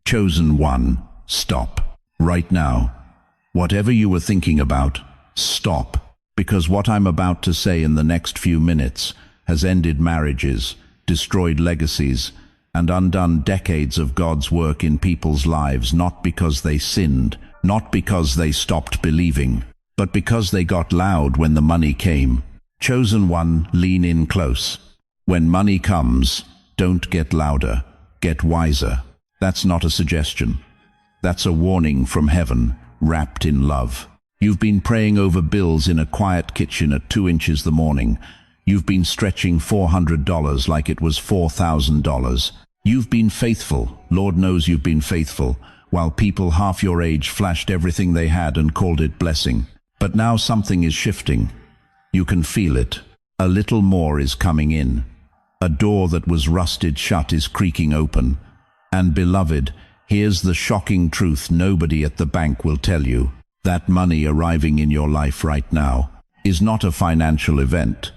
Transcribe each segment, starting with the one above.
Chosen one, stop. Right now. Whatever you were thinking about, stop. Because what I'm about to say in the next few minutes has ended marriages, destroyed legacies, and undone decades of God's work in people's lives, not because they sinned, not because they stopped believing, but because they got loud when the money came. Chosen one, lean in close. When money comes, don't get louder, get wiser. That's not a suggestion. That's a warning from heaven, wrapped in love. You've been praying over bills in a quiet kitchen at 2 inches the morning. You've been stretching $400 like it was $4,000. You've been faithful, Lord knows you've been faithful, while people half your age flashed everything they had and called it blessing. But now something is shifting. You can feel it. A little more is coming in. A door that was rusted shut is creaking open. And beloved, here's the shocking truth nobody at the bank will tell you. That money arriving in your life right now is not a financial event.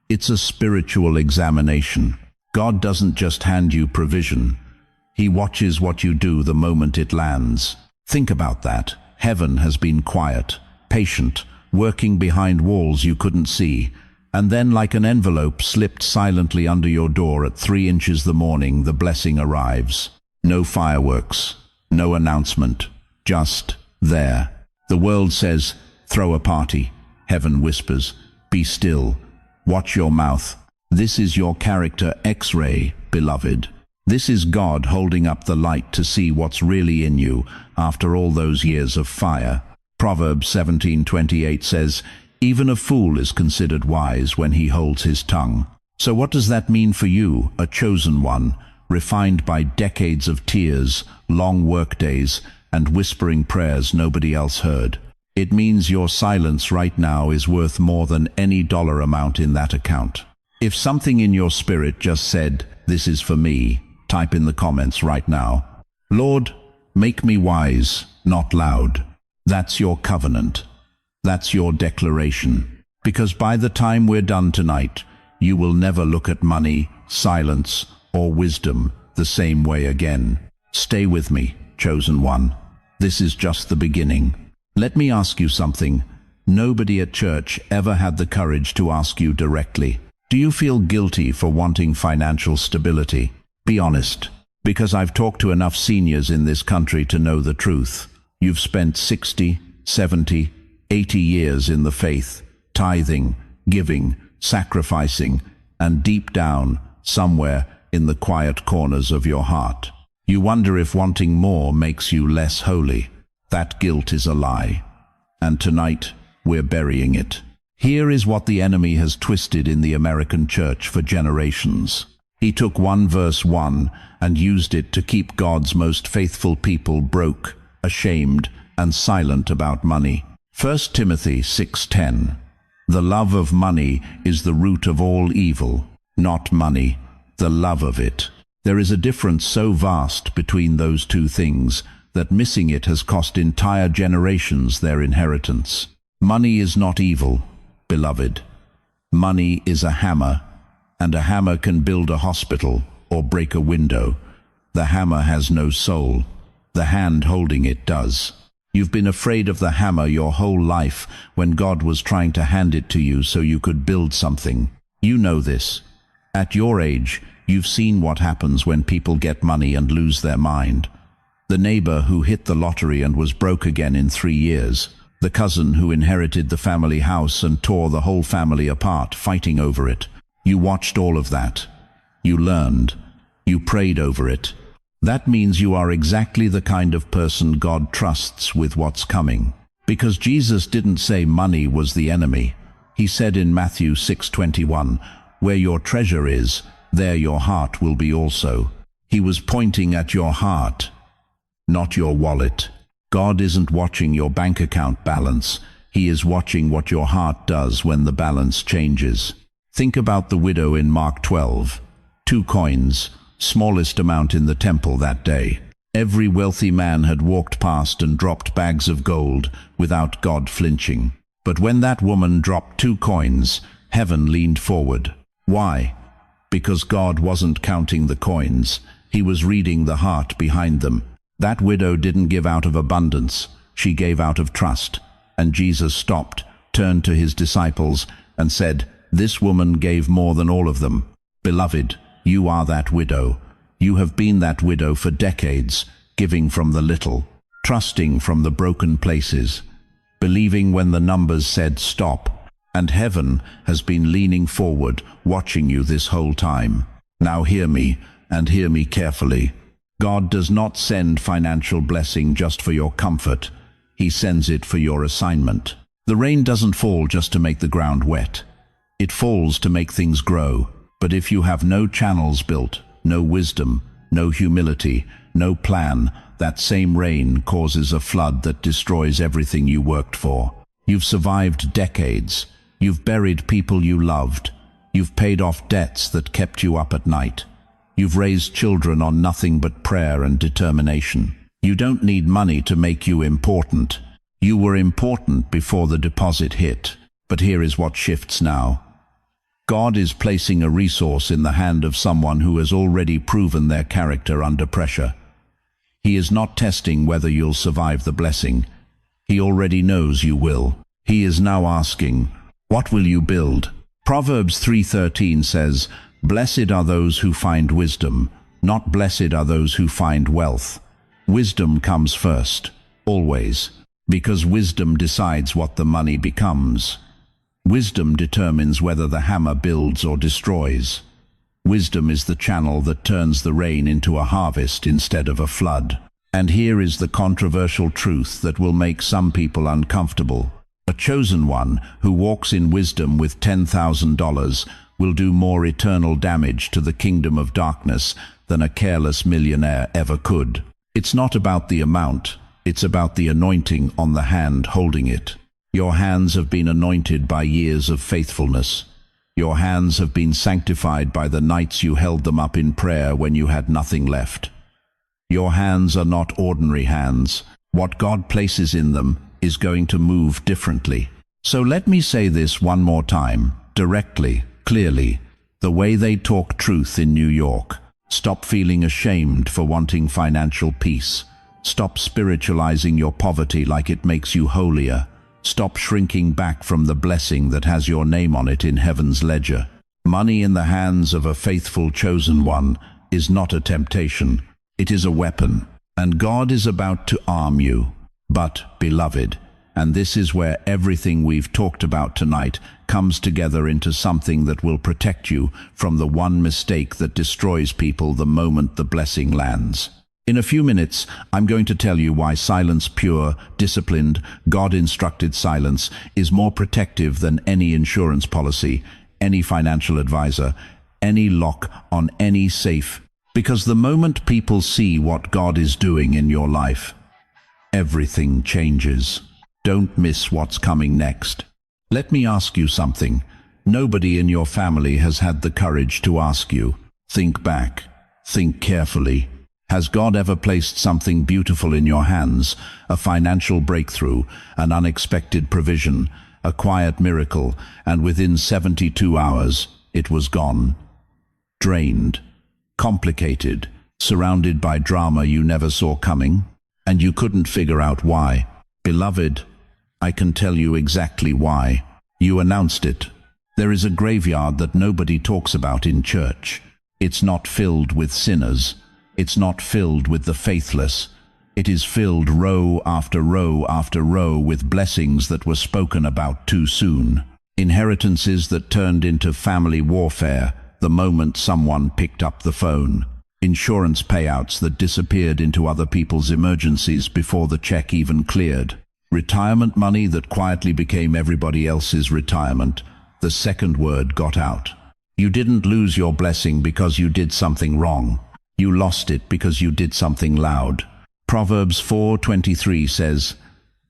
It's a spiritual examination. God doesn't just hand you provision. He watches what you do the moment it lands. Think about that. Heaven has been quiet, patient, working behind walls you couldn't see, and then like an envelope slipped silently under your door at 3 inches the morning, the blessing arrives. No fireworks, no announcement, just there. The world says, throw a party. Heaven whispers, be still, watch your mouth. This is your character X-ray, beloved. This is God holding up the light to see what's really in you after all those years of fire. Proverbs 17:28 says, even a fool is considered wise when he holds his tongue. So what does that mean for you, a chosen one, refined by decades of tears, long workdays, and whispering prayers nobody else heard? It means your silence right now is worth more than any dollar amount in that account. If something in your spirit just said, this is for me, type in the comments right now. Lord, make me wise, not loud. That's your covenant. That's your declaration. Because by the time we're done tonight, you will never look at money, silence, or wisdom the same way again. Stay with me, chosen one. This is just the beginning. Let me ask you something. Nobody at church ever had the courage to ask you directly. Do you feel guilty for wanting financial stability? Be honest, because I've talked to enough seniors in this country to know the truth. You've spent 60, 70, 80 years in the faith, tithing, giving, sacrificing, and deep down, somewhere in the quiet corners of your heart, you wonder if wanting more makes you less holy. That guilt is a lie. And tonight, we're burying it. Here is what the enemy has twisted in the American church for generations. He took 1 verse 1 and used it to keep God's most faithful people broke, ashamed, and silent about money. 1 Timothy 6:10. The love of money is the root of all evil, not money, the love of it. There is a difference so vast between those two things that missing it has cost entire generations their inheritance. Money is not evil, beloved. Money is a hammer, and a hammer can build a hospital or break a window. The hammer has no soul. The hand holding it does. You've been afraid of the hammer your whole life when God was trying to hand it to you so you could build something. You know this. At your age, you've seen what happens when people get money and lose their mind. The neighbor who hit the lottery and was broke again in 3 years. The cousin who inherited the family house and tore the whole family apart fighting over it. You watched all of that. You learned. You prayed over it. That means you are exactly the kind of person God trusts with what's coming. Because Jesus didn't say money was the enemy. He said in Matthew 6:21, where your treasure is, there your heart will be also. He was pointing at your heart, not your wallet. God isn't watching your bank account balance. He is watching what your heart does when the balance changes. Think about the widow in Mark 12. 2 coins, smallest amount in the temple that day. Every wealthy man had walked past and dropped bags of gold without God flinching. But when that woman dropped 2 coins, heaven leaned forward. Why? Because God wasn't counting the coins. He was reading the heart behind them. That widow didn't give out of abundance, she gave out of trust. And Jesus stopped, turned to his disciples, and said, "This woman gave more than all of them. Beloved, you are that widow. You have been that widow for decades, giving from the little, trusting from the broken places, believing when the numbers said stop, and heaven has been leaning forward, watching you this whole time. Now hear me, and hear me carefully. God does not send financial blessing just for your comfort. He sends it for your assignment. The rain doesn't fall just to make the ground wet. It falls to make things grow. But if you have no channels built, no wisdom, no humility, no plan, that same rain causes a flood that destroys everything you worked for. You've survived decades. You've buried people you loved. You've paid off debts that kept you up at night. You've raised children on nothing but prayer and determination. You don't need money to make you important. You were important before the deposit hit. But here is what shifts now. God is placing a resource in the hand of someone who has already proven their character under pressure. He is not testing whether you'll survive the blessing. He already knows you will. He is now asking, what will you build? Proverbs 3:13 says, "Blessed are those who find wisdom, not blessed are those who find wealth." Wisdom comes first, always, because wisdom decides what the money becomes. Wisdom determines whether the hammer builds or destroys. Wisdom is the channel that turns the rain into a harvest instead of a flood. And here is the controversial truth that will make some people uncomfortable. A chosen one who walks in wisdom with $10,000 will do more eternal damage to the kingdom of darkness than a careless millionaire ever could. It's not about the amount, it's about the anointing on the hand holding it. Your hands have been anointed by years of faithfulness. Your hands have been sanctified by the nights you held them up in prayer when you had nothing left. Your hands are not ordinary hands. What God places in them is going to move differently. So let me say this one more time, directly, clearly, the way they talk truth in New York. Stop feeling ashamed for wanting financial peace. Stop spiritualizing your poverty like it makes you holier. Stop shrinking back from the blessing that has your name on it in heaven's ledger. Money in the hands of a faithful chosen one is not a temptation. It is a weapon, and God is about to arm you. But, beloved, and this is where everything we've talked about tonight comes together into something that will protect you from the one mistake that destroys people the moment the blessing lands. In a few minutes, I'm going to tell you why silence, pure, disciplined, God-instructed silence, is more protective than any insurance policy, any financial advisor, any lock on any safe. Because the moment people see what God is doing in your life, everything changes. Don't miss what's coming next. Let me ask you something. Nobody in your family has had the courage to ask you. Think back. Think carefully. Has God ever placed something beautiful in your hands, a financial breakthrough, an unexpected provision, a quiet miracle, and within 72 hours, it was gone? Drained, complicated, surrounded by drama you never saw coming, and you couldn't figure out why. Beloved, I can tell you exactly why. You announced it. There is a graveyard that nobody talks about in church. It's not filled with sinners. It's not filled with the faithless. It is filled row after row after row with blessings that were spoken about too soon. Inheritances that turned into family warfare the moment someone picked up the phone. Insurance payouts that disappeared into other people's emergencies before the check even cleared. Retirement money that quietly became everybody else's retirement the second word got out. You didn't lose your blessing because you did something wrong. You lost it because you did something loud. Proverbs 4:23 says,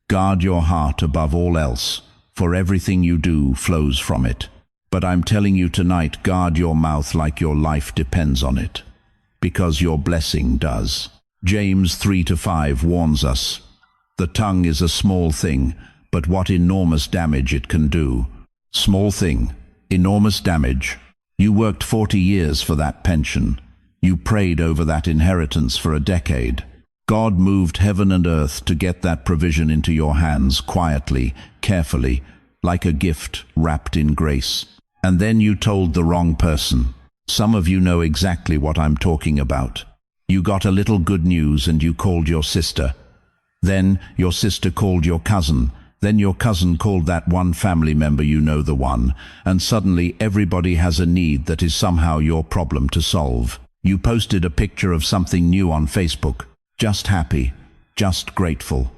"Guard your heart above all else, for everything you do flows from it." But I'm telling you tonight, guard your mouth like your life depends on it, because your blessing does. James 3-5 warns us, "The tongue is a small thing, but what enormous damage it can do." Small thing, enormous damage. You worked 40 years for that pension. You prayed over that inheritance for a decade. God moved heaven and earth to get that provision into your hands quietly, carefully, like a gift wrapped in grace. And then you told the wrong person. Some of you know exactly what I'm talking about. You got a little good news and you called your sister. Then your sister called your cousin. Then your cousin called that one family member, you know the one. And suddenly everybody has a need that is somehow your problem to solve. You posted a picture of something new on Facebook. Just happy, just grateful.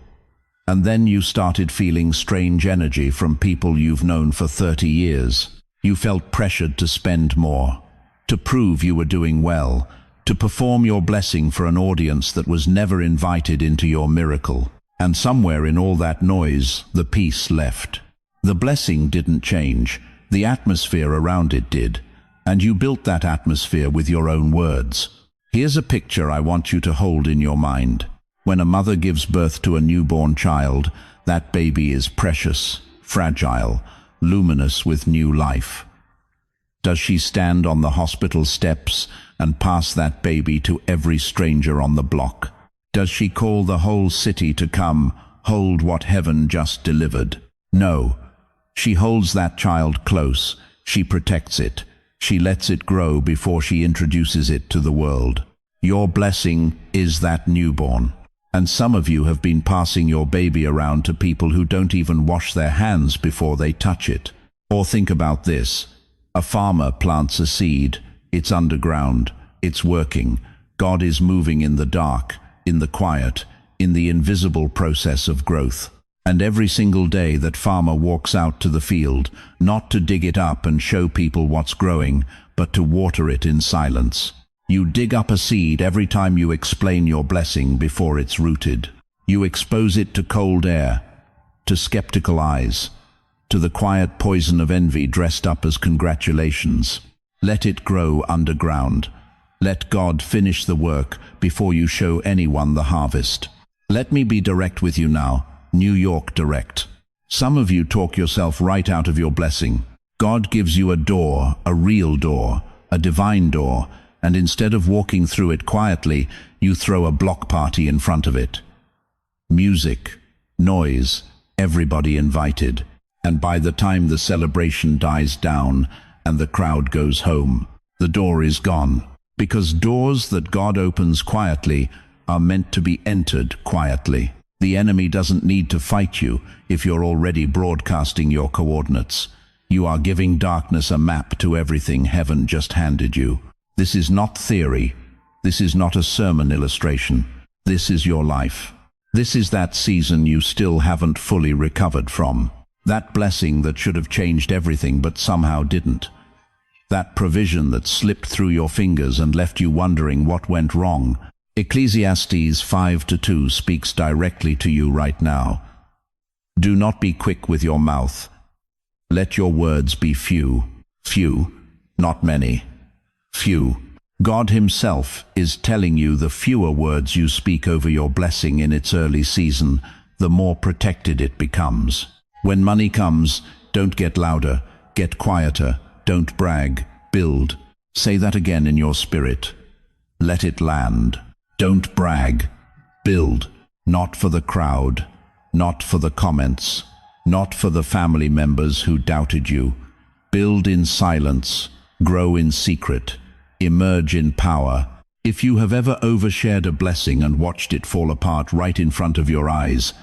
And then you started feeling strange energy from people you've known for 30 years. You felt pressured to spend more, to prove you were doing well, to perform your blessing for an audience that was never invited into your miracle. And somewhere in all that noise, the peace left. The blessing didn't change, the atmosphere around it did. And you built that atmosphere with your own words. Here's a picture I want you to hold in your mind. When a mother gives birth to a newborn child, that baby is precious, fragile, luminous with new life. Does she stand on the hospital steps and pass that baby to every stranger on the block? Does she call the whole city to come, hold what heaven just delivered? No. She holds that child close. She protects it. She lets it grow before she introduces it to the world. Your blessing is that newborn. And some of you have been passing your baby around to people who don't even wash their hands before they touch it. Or think about this. A farmer plants a seed. It's underground. It's working. God is moving in the dark, in the quiet, in the invisible process of growth. And every single day that farmer walks out to the field, not to dig it up and show people what's growing, but to water it in silence. You dig up a seed every time you explain your blessing before it's rooted. You expose it to cold air, to skeptical eyes, to the quiet poison of envy dressed up as congratulations. Let it grow underground. Let God finish the work before you show anyone the harvest. Let me be direct with you now. New York direct. Some of you talk yourself right out of your blessing. God gives you a door, a real door, a divine door, and instead of walking through it quietly, you throw a block party in front of it. Music, noise, everybody invited. And by the time the celebration dies down and the crowd goes home, the door is gone. Because doors that God opens quietly are meant to be entered quietly. The enemy doesn't need to fight you if you're already broadcasting your coordinates. You are giving darkness a map to everything heaven just handed you. This is not theory. This is not a sermon illustration. This is your life. This is that season you still haven't fully recovered from. That blessing that should have changed everything but somehow didn't. That provision that slipped through your fingers and left you wondering what went wrong. Ecclesiastes 5:2 speaks directly to you right now. Do not be quick with your mouth. Let your words be few. Few, not many. Few. God himself is telling you the fewer words you speak over your blessing in its early season, the more protected it becomes. When money comes, don't get louder, get quieter, don't brag, build. Say that again in your spirit. Let it land. Don't brag, build, not for the crowd, not for the comments, not for the family members who doubted you. Build in silence, grow in secret, emerge in power. If you have ever overshared a blessing and watched it fall apart right in front of your eyes,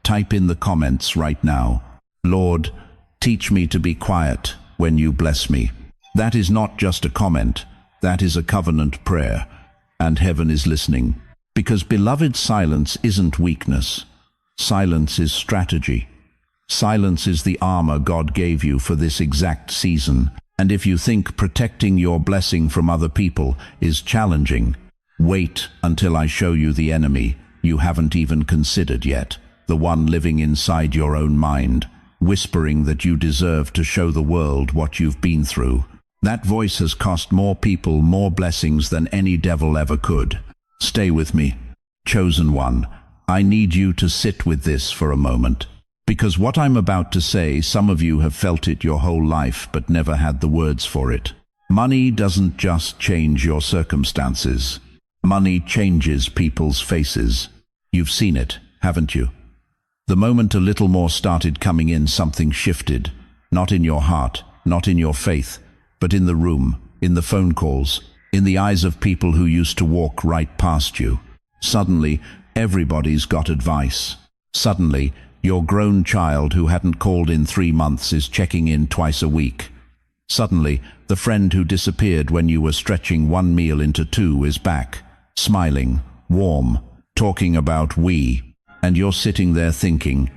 type in the comments right now, Lord, teach me to be quiet when you bless me. That is not just a comment, that is a covenant prayer. And heaven is listening. Because, beloved, silence isn't weakness. Silence is strategy. Silence is the armor God gave you for this exact season. And if you think protecting your blessing from other people is challenging, wait until I show you the enemy you haven't even considered yet, the one living inside your own mind, whispering that you deserve to show the world what you've been through. That voice has cost more people more blessings than any devil ever could. Stay with me, chosen one. I need you to sit with this for a moment. Because what I'm about to say, some of you have felt it your whole life but never had the words for it. Money doesn't just change your circumstances. Money changes people's faces. You've seen it, haven't you? The moment a little more started coming in, something shifted. Not in your heart, not in your faith, but in the room, in the phone calls, in the eyes of people who used to walk right past you. Suddenly, everybody's got advice. Suddenly, your grown child who hadn't called in 3 months is checking in twice a week. Suddenly, the friend who disappeared when you were stretching one meal into 2 is back, smiling, warm, talking about we, and you're sitting there thinking,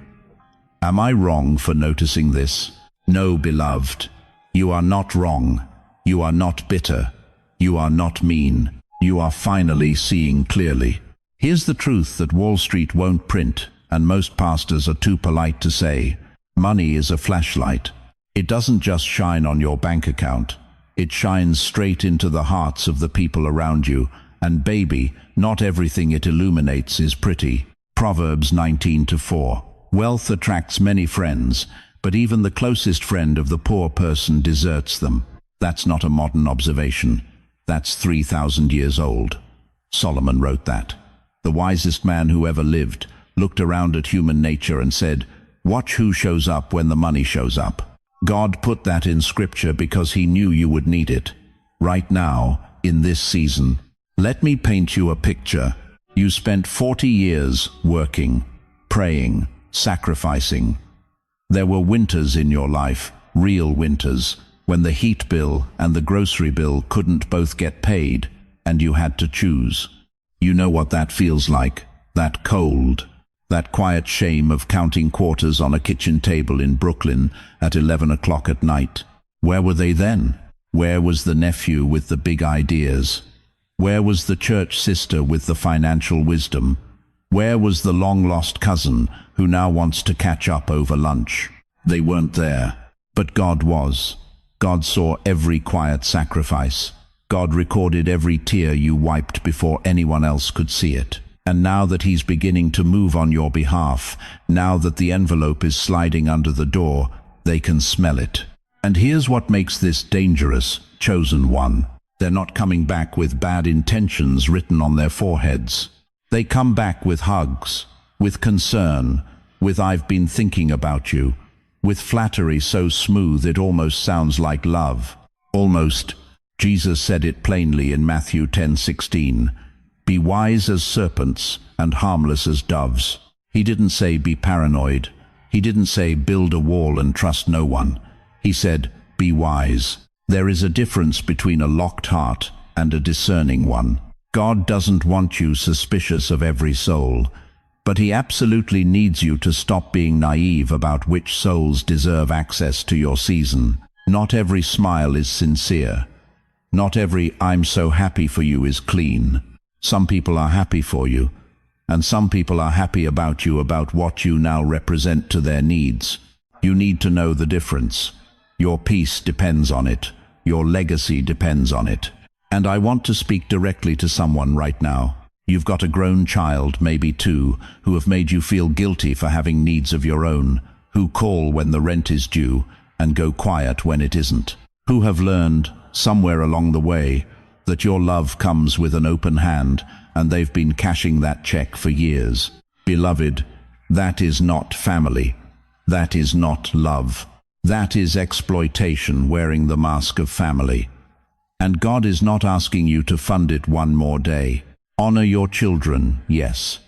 am I wrong for noticing this? No, beloved, you are not wrong. You are not bitter. You are not mean. You are finally seeing clearly. Here's the truth that Wall Street won't print, and most pastors are too polite to say. Money is a flashlight. It doesn't just shine on your bank account. It shines straight into the hearts of the people around you. And baby, not everything it illuminates is pretty. Proverbs 19:4. Wealth attracts many friends, but even the closest friend of the poor person deserts them. That's not a modern observation. That's 3,000 years old. Solomon wrote that. The wisest man who ever lived looked around at human nature and said, watch who shows up when the money shows up. God put that in Scripture because he knew you would need it. Right now, in this season. Let me paint you a picture. You spent 40 years working, praying, sacrificing. There were winters in your life, real winters, when the heat bill and the grocery bill couldn't both get paid, and you had to choose. You know what that feels like, that cold, that quiet shame of counting quarters on a kitchen table in Brooklyn at 11 o'clock at night. Where were they then? Where was the nephew with the big ideas? Where was the church sister with the financial wisdom? Where was the long-lost cousin who now wants to catch up over lunch? They weren't there, but God was. God saw every quiet sacrifice. God recorded every tear you wiped before anyone else could see it. And now that he's beginning to move on your behalf, now that the envelope is sliding under the door, they can smell it. And here's what makes this dangerous, chosen one. They're not coming back with bad intentions written on their foreheads. They come back with hugs, with concern, with I've been thinking about you, with flattery so smooth it almost sounds like love. Almost. Jesus said it plainly in Matthew 10:16. Be wise as serpents and harmless as doves. He didn't say be paranoid. He didn't say build a wall and trust no one. He said be wise. There is a difference between a locked heart and a discerning one. God doesn't want you suspicious of every soul, but he absolutely needs you to stop being naive about which souls deserve access to your season. Not every smile is sincere. Not every I'm so happy for you is clean. Some people are happy for you, and some people are happy about you, about what you now represent to their needs. You need to know the difference. Your peace depends on it. Your legacy depends on it. And I want to speak directly to someone right now. You've got a grown child, maybe 2, who have made you feel guilty for having needs of your own, who call when the rent is due and go quiet when it isn't, who have learned, somewhere along the way, that your love comes with an open hand, and they've been cashing that check for years. Beloved, that is not family. That is not love. That is exploitation wearing the mask of family. And God is not asking you to fund it one more day. Honor your children, yes.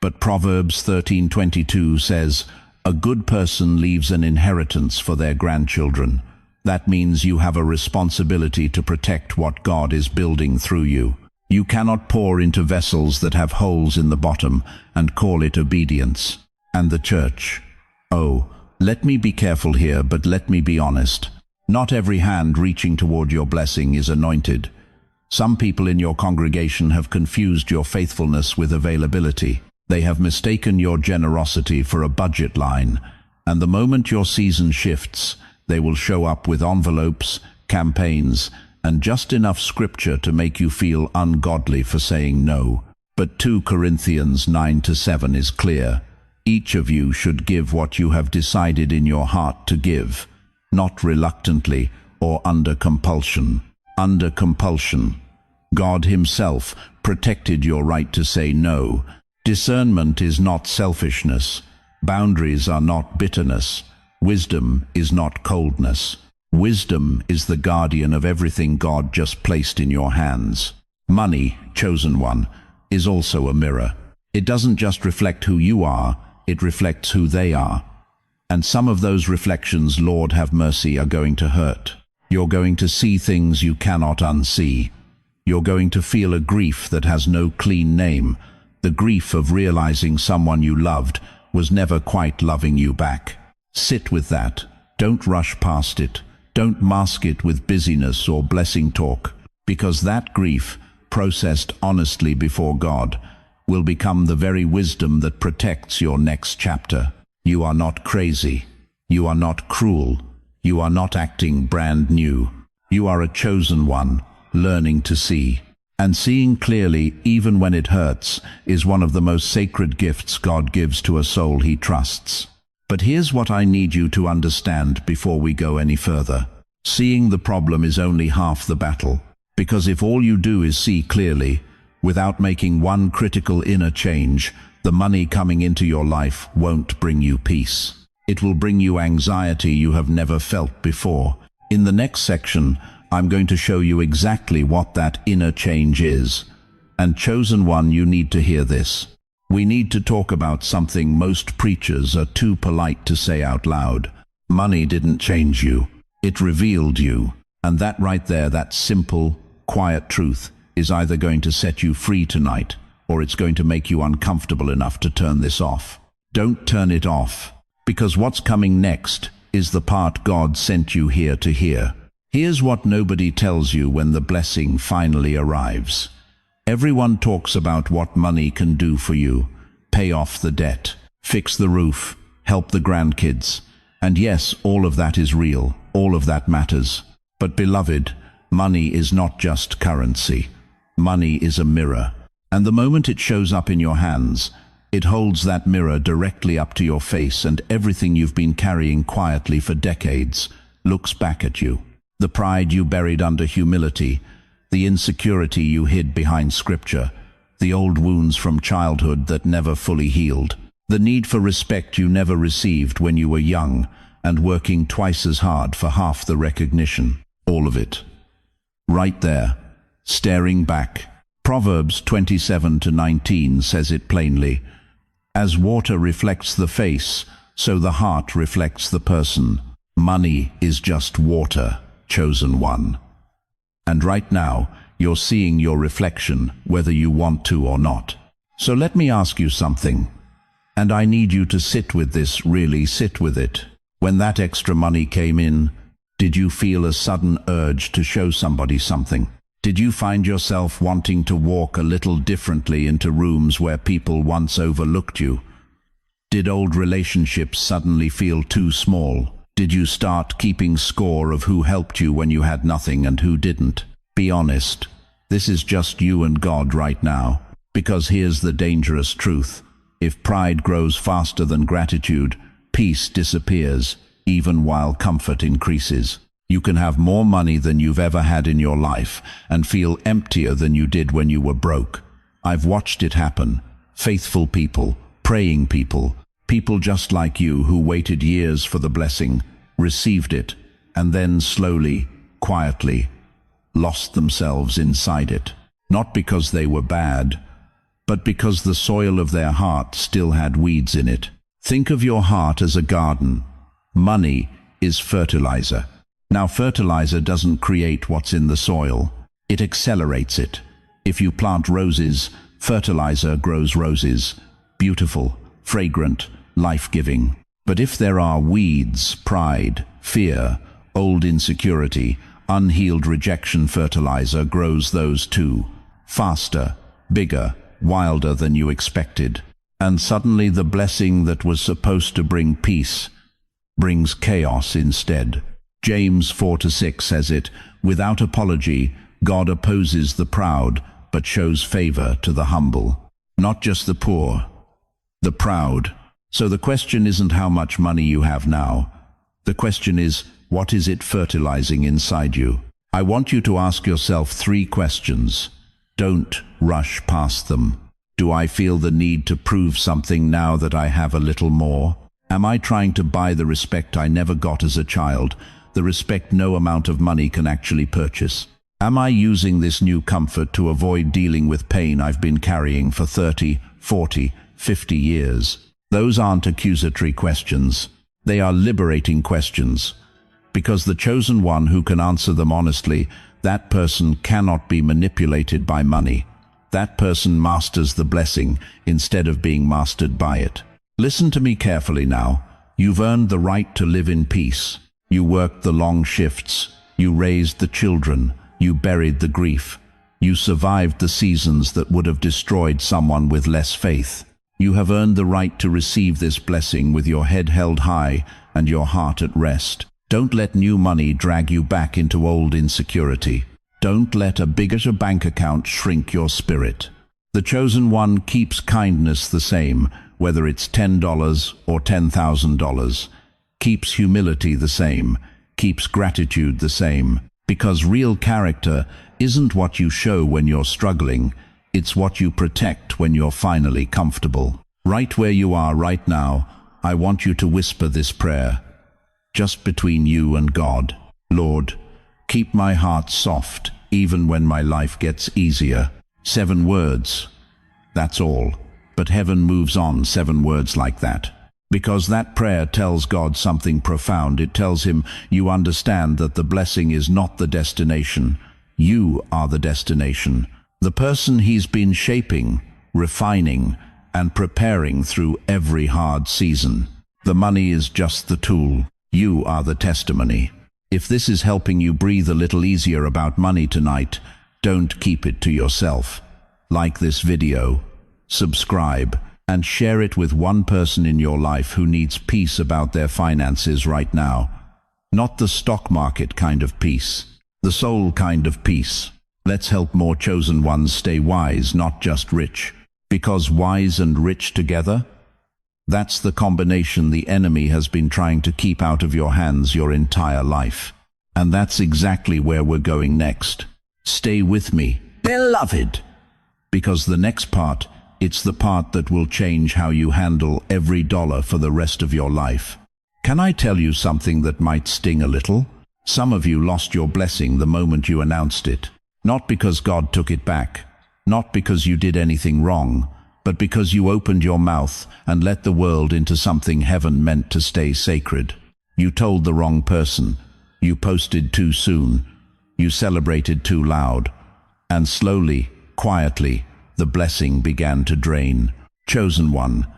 But Proverbs 13:22 says, a good person leaves an inheritance for their grandchildren. That means you have a responsibility to protect what God is building through you. You cannot pour into vessels that have holes in the bottom and call it obedience. And the church. Oh, let me be careful here, but let me be honest. Not every hand reaching toward your blessing is anointed. Some people in your congregation have confused your faithfulness with availability. They have mistaken your generosity for a budget line, and the moment your season shifts, they will show up with envelopes, campaigns, and just enough scripture to make you feel ungodly for saying no. But 2 Corinthians 9-7 is clear. Each of you should give what you have decided in your heart to give, not reluctantly or under compulsion. Under compulsion. God himself protected your right to say no, Discernment is not selfishness. Boundaries are not bitterness. Wisdom is not coldness. Wisdom is the guardian of everything God just placed in your hands. Money, chosen one, is also a mirror. It doesn't just reflect who you are, it reflects who they are. And some of those reflections, Lord have mercy, are going to hurt. You're going to see things you cannot unsee. You're going to feel a grief that has no clean name, the grief of realizing someone you loved was never quite loving you back. Sit with that. Don't rush past it. Don't mask it with busyness or blessing talk, because that grief, processed honestly before God, will become the very wisdom that protects your next chapter. You are not crazy. You are not cruel. You are not acting brand new. You are a chosen one, learning to see. And seeing clearly, even when it hurts, is one of the most sacred gifts God gives to a soul He trusts. But here's what I need you to understand before we go any further. Seeing the problem is only half the battle, because if all you do is see clearly, without making one critical inner change, the money coming into your life won't bring you peace. It will bring you anxiety you have never felt before. In the next section, I'm going to show you exactly what that inner change is. And chosen one, you need to hear this. We need to talk about something most preachers are too polite to say out loud. Money didn't change you. It revealed you. And that right there, that simple, quiet truth, is either going to set you free tonight, or it's going to make you uncomfortable enough to turn this off. Don't turn it off, because what's coming next is the part God sent you here to hear. Here's what nobody tells you when the blessing finally arrives. Everyone talks about what money can do for you. Pay off the debt, fix the roof, help the grandkids. And yes, all of that is real, all of that matters. But beloved, money is not just currency. Money is a mirror. And the moment it shows up in your hands, it holds that mirror directly up to your face, and everything you've been carrying quietly for decades looks back at you. The pride you buried under humility, the insecurity you hid behind scripture, the old wounds from childhood that never fully healed, the need for respect you never received when you were young and working twice as hard for half the recognition. All of it. Right there, staring back. Proverbs 27:19 says it plainly. As water reflects the face, so the heart reflects the person. Money is just water, chosen one. And right now, you're seeing your reflection, whether you want to or not. So let me ask you something. And I need you to sit with this, really sit with it. When that extra money came in, did you feel a sudden urge to show somebody something? Did you find yourself wanting to walk a little differently into rooms where people once overlooked you? Did old relationships suddenly feel too small? Did you start keeping score of who helped you when you had nothing and who didn't? Be honest. This is just you and God right now. Because here's the dangerous truth. If pride grows faster than gratitude, peace disappears, even while comfort increases. You can have more money than you've ever had in your life and feel emptier than you did when you were broke. I've watched it happen. Faithful people, praying people, people just like you who waited years for the blessing, received it, and then slowly, quietly, lost themselves inside it. Not because they were bad, but because the soil of their heart still had weeds in it. Think of your heart as a garden. Money is fertilizer. Now, fertilizer doesn't create what's in the soil. It accelerates it. If you plant roses, fertilizer grows roses. Beautiful, fragrant, life-giving. But if there are weeds, pride, fear, old insecurity, unhealed rejection, fertilizer grows those too. Faster, bigger, wilder than you expected. And suddenly the blessing that was supposed to bring peace brings chaos instead. James 4:6 says it, without apology, God opposes the proud, but shows favor to the humble. Not just the poor, the proud. So the question isn't how much money you have now. The question is, what is it fertilizing inside you? I want you to ask yourself 3 questions. Don't rush past them. Do I feel the need to prove something now that I have a little more? Am I trying to buy the respect I never got as a child, the respect no amount of money can actually purchase? Am I using this new comfort to avoid dealing with pain I've been carrying for 30, 40, 50 years? Those aren't accusatory questions. They are liberating questions. Because the chosen one who can answer them honestly, that person cannot be manipulated by money. That person masters the blessing instead of being mastered by it. Listen to me carefully now. You've earned the right to live in peace. You worked the long shifts. You raised the children. You buried the grief. You survived the seasons that would have destroyed someone with less faith. You have earned the right to receive this blessing with your head held high and your heart at rest. Don't let new money drag you back into old insecurity. Don't let a bigger bank account shrink your spirit. The chosen one keeps kindness the same, whether it's $10 or $10,000. Keeps humility the same, keeps gratitude the same. Because real character isn't what you show when you're struggling, it's what you protect when you're finally comfortable. Right where you are right now, I want you to whisper this prayer, just between you and God. Lord, keep my heart soft, even when my life gets easier. 7 words. That's all. But heaven moves on 7 words like that. Because that prayer tells God something profound. It tells him, you understand that the blessing is not the destination. You are the destination. The person he's been shaping, refining, and preparing through every hard season. The money is just the tool. You are the testimony. If this is helping you breathe a little easier about money tonight, don't keep it to yourself. Like this video, subscribe, and share it with one person in your life who needs peace about their finances right now. Not the stock market kind of peace, the soul kind of peace. Let's help more chosen ones stay wise, not just rich. Because wise and rich together? That's the combination the enemy has been trying to keep out of your hands your entire life. And that's exactly where we're going next. Stay with me, beloved. Because the next part, it's the part that will change how you handle every dollar for the rest of your life. Can I tell you something that might sting a little? Some of you lost your blessing the moment you announced it. Not because God took it back, not because you did anything wrong, but because you opened your mouth and let the world into something heaven meant to stay sacred. You told the wrong person. You posted too soon. You celebrated too loud. And slowly, quietly, the blessing began to drain. Chosen one,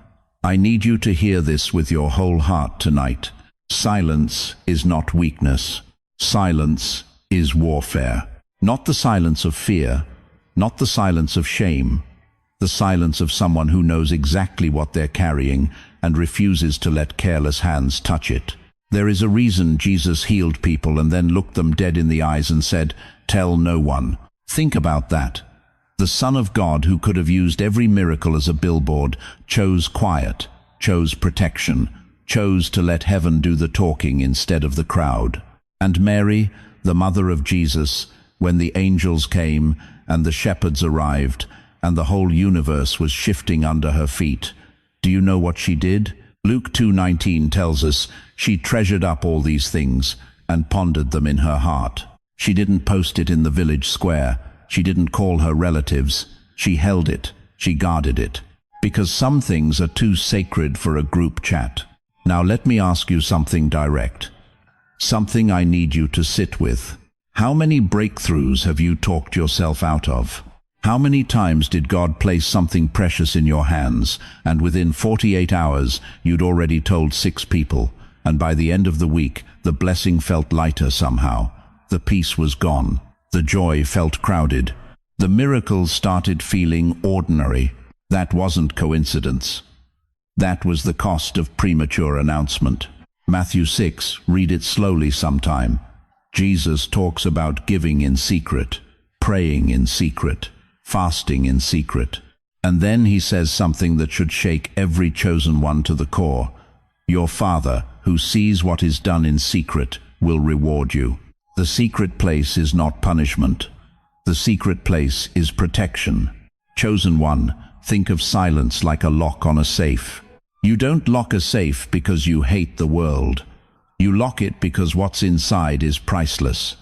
I need you to hear this with your whole heart tonight. Silence is not weakness. Silence is warfare. Not the silence of fear, not the silence of shame, the silence of someone who knows exactly what they're carrying and refuses to let careless hands touch it. There is a reason Jesus healed people and then looked them dead in the eyes and said, "Tell no one." Think about that. The Son of God, who could have used every miracle as a billboard, chose quiet, chose protection, chose to let heaven do the talking instead of the crowd. And Mary, the mother of Jesus, when the angels came and the shepherds arrived and the whole universe was shifting under her feet, do you know what she did? Luke 2:19 tells us she treasured up all these things and pondered them in her heart. She didn't post it in the village square. She didn't call her relatives. She held it. She guarded it. Because some things are too sacred for a group chat. Now let me ask you something direct. Something I need you to sit with. How many breakthroughs have you talked yourself out of? How many times did God place something precious in your hands, and within 48 hours you'd already told 6 people, and by the end of the week the blessing felt lighter somehow. The peace was gone. The joy felt crowded. The miracles started feeling ordinary. That wasn't coincidence. That was the cost of premature announcement. Matthew 6, read it slowly sometime. Jesus talks about giving in secret, praying in secret, fasting in secret. And then he says something that should shake every chosen one to the core. Your Father, who sees what is done in secret, will reward you. The secret place is not punishment. The secret place is protection. Chosen one, Think of silence like a lock on a safe. You don't lock a safe because you hate the world. You lock it because what's inside is priceless.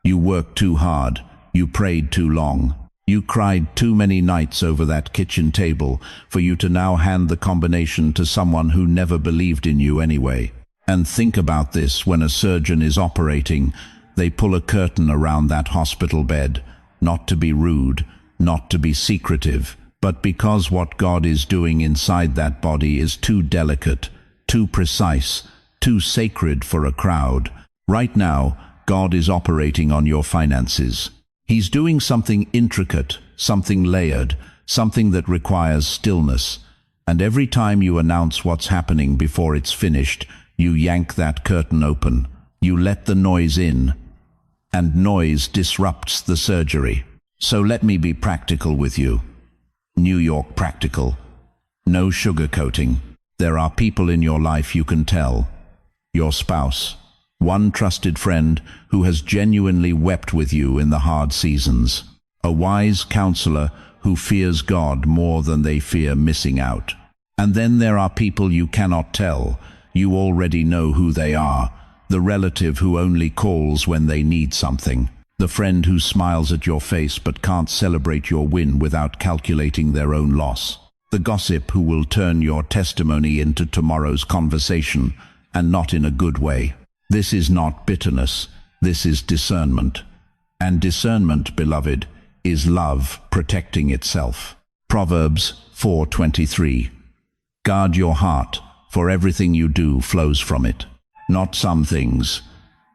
You worked too hard. You prayed too long. You cried too many nights over that kitchen table for you to now hand the combination to someone who never believed in you anyway. And think about this: when a surgeon is operating, they pull a curtain around that hospital bed, not to be rude, not to be secretive, but because what God is doing inside that body is too delicate, too precise, too sacred for a crowd. Right now, God is operating on your finances. He's doing something intricate, something layered, something that requires stillness. And every time you announce what's happening before it's finished, you yank that curtain open. You let the noise in. And noise disrupts the surgery. So let me be practical with you. New York practical. No sugarcoating. There are people in your life you can tell. Your spouse. One trusted friend who has genuinely wept with you in the hard seasons. A wise counselor who fears God more than they fear missing out. And then there are people you cannot tell. You already know who they are. The relative who only calls when they need something. The friend who smiles at your face but can't celebrate your win without calculating their own loss. The gossip who will turn your testimony into tomorrow's conversation, and not in a good way. This is not bitterness, this is discernment. And discernment, beloved, is love protecting itself. Proverbs 4:23. Guard your heart, for everything you do flows from it. Not some things,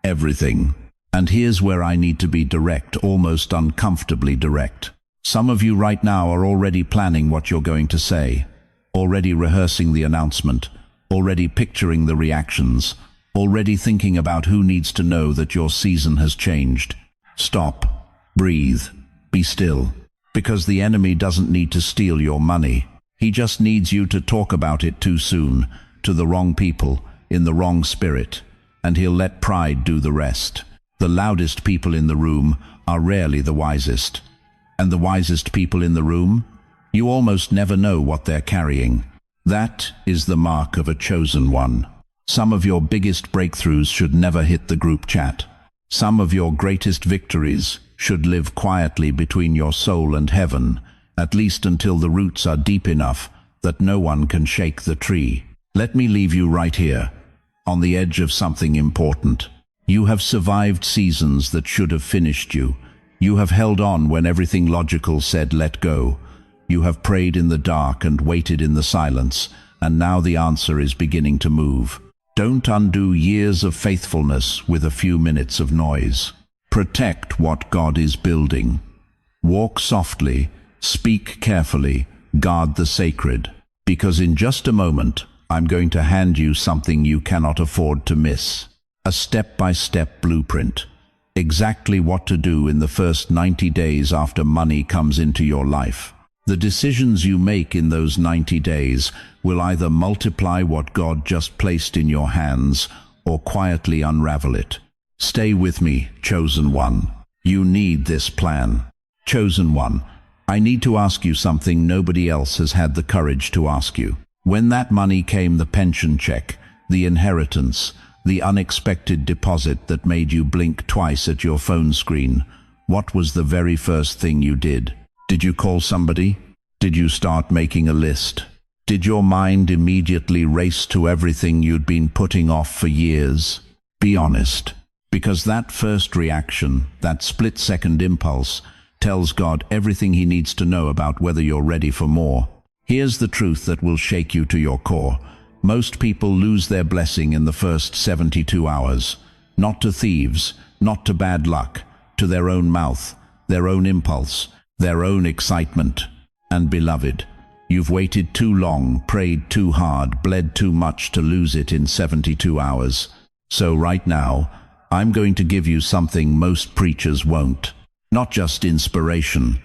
everything. And here's where I need to be direct, almost uncomfortably direct. Some of you right now are already planning what you're going to say, already rehearsing the announcement, already picturing the reactions, already thinking about who needs to know that your season has changed. Stop, breathe, be still, because the enemy doesn't need to steal your money. He just needs you to talk about it too soon, to the wrong people, in the wrong spirit, and he'll let pride do the rest. The loudest people in the room are rarely the wisest. And the wisest people in the room, you almost never know what they're carrying. That is the mark of a chosen one. Some of your biggest breakthroughs should never hit the group chat. Some of your greatest victories should live quietly between your soul and heaven, at least until the roots are deep enough that no one can shake the tree. Let me leave you right here, on the edge of something important. You have survived seasons that should have finished you. You have held on when everything logical said let go. You have prayed in the dark and waited in the silence, and now the answer is beginning to move. Don't undo years of faithfulness with a few minutes of noise. Protect what God is building. Walk softly, speak carefully, guard the sacred, because in just a moment, I'm going to hand you something you cannot afford to miss. A step-by-step blueprint. Exactly what to do in the first 90 days after money comes into your life. The decisions you make in those 90 days will either multiply what God just placed in your hands or quietly unravel it. Stay with me, chosen one. You need this plan. Chosen one, I need to ask you something nobody else has had the courage to ask you. When that money came, the pension check, the inheritance, the unexpected deposit that made you blink twice at your phone screen, what was the very first thing you did? Did you call somebody? Did you start making a list? Did your mind immediately race to everything you'd been putting off for years? Be honest, because that first reaction, that split-second impulse, tells God everything he needs to know about whether you're ready for more. Here's the truth that will shake you to your core. Most people lose their blessing in the first 72 hours. Not to thieves, not to bad luck, to their own mouth, their own impulse, their own excitement. And beloved, you've waited too long, prayed too hard, bled too much to lose it in 72 hours. So right now, I'm going to give you something most preachers won't. Not just inspiration,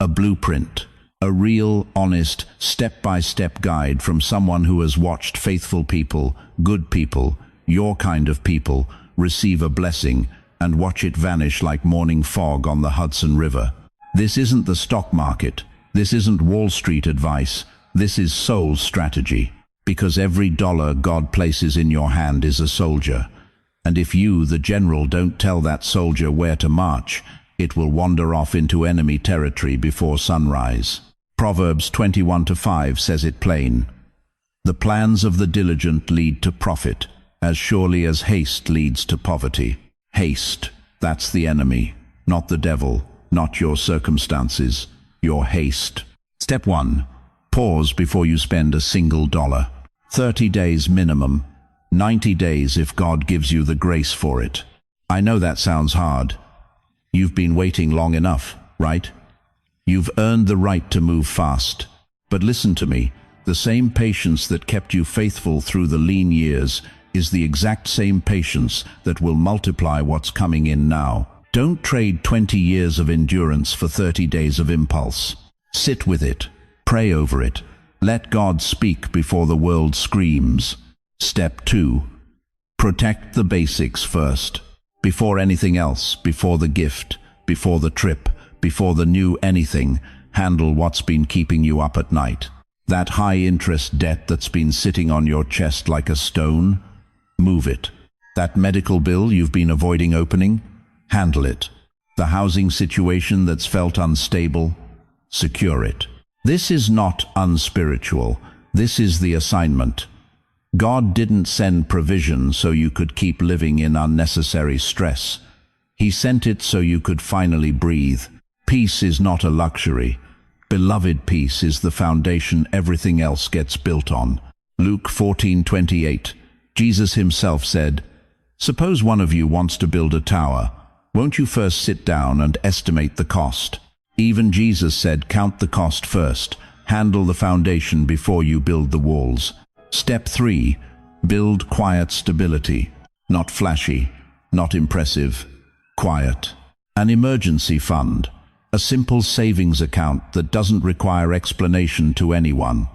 a blueprint. A real, honest, step-by-step guide from someone who has watched faithful people, good people, your kind of people, receive a blessing and watch it vanish like morning fog on the Hudson River. This isn't the stock market. This isn't Wall Street advice. This is soul strategy. Because every dollar God places in your hand is a soldier. And if you, the general, don't tell that soldier where to march, it will wander off into enemy territory before sunrise. Proverbs 21:5 says it plain. The plans of the diligent lead to profit, as surely as haste leads to poverty. Haste, that's the enemy, not the devil, not your circumstances, your haste. Step 1. Pause before you spend a single dollar. 30 days minimum, 90 days if God gives you the grace for it. I know that sounds hard. You've been waiting long enough, right? You've earned the right to move fast. But listen to me, the same patience that kept you faithful through the lean years is the exact same patience that will multiply what's coming in now. Don't trade 20 years of endurance for 30 days of impulse. Sit with it. Pray over it. Let God speak before the world screams. Step 2. Protect the basics first. Before anything else, before the gift, before the trip, before the new anything, handle what's been keeping you up at night. That high-interest debt that's been sitting on your chest like a stone, move it. That medical bill you've been avoiding opening, handle it. The housing situation that's felt unstable, secure it. This is not unspiritual. This is the assignment. God didn't send provision so you could keep living in unnecessary stress. He sent it so you could finally breathe. Peace is not a luxury. Beloved, peace is the foundation everything else gets built on. Luke 14:28. Jesus himself said, "Suppose one of you wants to build a tower. Won't you first sit down and estimate the cost?" Even Jesus said, count the cost first. Handle the foundation before you build the walls. Step 3. Build quiet stability. Not flashy, not impressive, quiet. An emergency fund. A simple savings account that doesn't require explanation to anyone.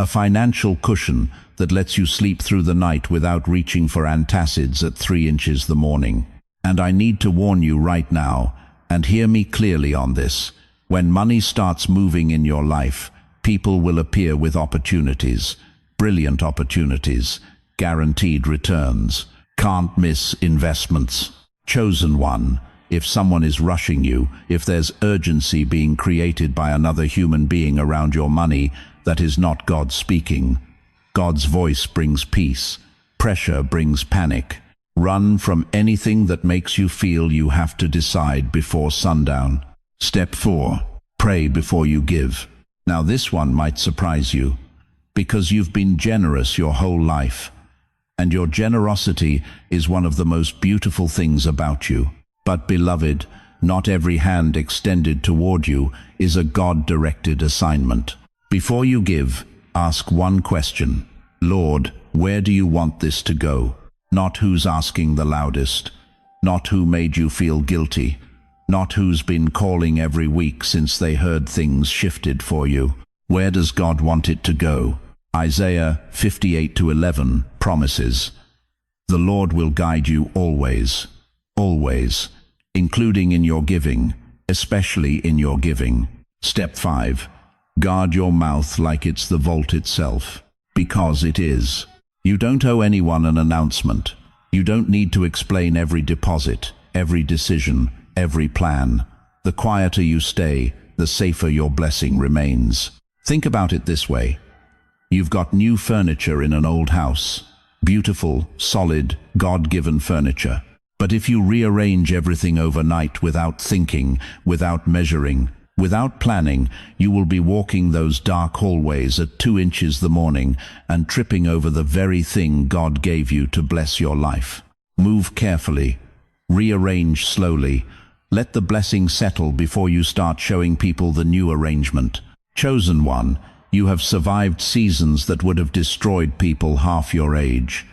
A financial cushion that lets you sleep through the night without reaching for antacids at 3 inches the morning. And I need to warn you right now, and hear me clearly on this. When money starts moving in your life, people will appear with opportunities. Brilliant opportunities. Guaranteed returns. Can't miss investments. Chosen one. If someone is rushing you, if there's urgency being created by another human being around your money, that is not God speaking. God's voice brings peace. Pressure brings panic. Run from anything that makes you feel you have to decide before sundown. Step 4. Pray before you give. Now this one might surprise you, because you've been generous your whole life, and your generosity is one of the most beautiful things about you. But beloved, not every hand extended toward you is a God-directed assignment. Before you give, ask one question. Lord, where do you want this to go? Not who's asking the loudest, not who made you feel guilty, not who's been calling every week since they heard things shifted for you. Where does God want it to go? Isaiah 58:11 promises, "The Lord will guide you always, always, including in your giving, especially in your giving." Step 5. Guard your mouth like it's the vault itself, because it is. You don't owe anyone an announcement. You don't need to explain every deposit, every decision, every plan. The quieter you stay, the safer your blessing remains. Think about it this way. You've got new furniture in an old house. Beautiful, solid, God-given furniture. But if you rearrange everything overnight without thinking, without measuring, without planning, you will be walking those dark hallways at 2 inches the morning and tripping over the very thing God gave you to bless your life. Move carefully. Rearrange slowly. Let the blessing settle before you start showing people the new arrangement. Chosen one, you have survived seasons that would have destroyed people half your age.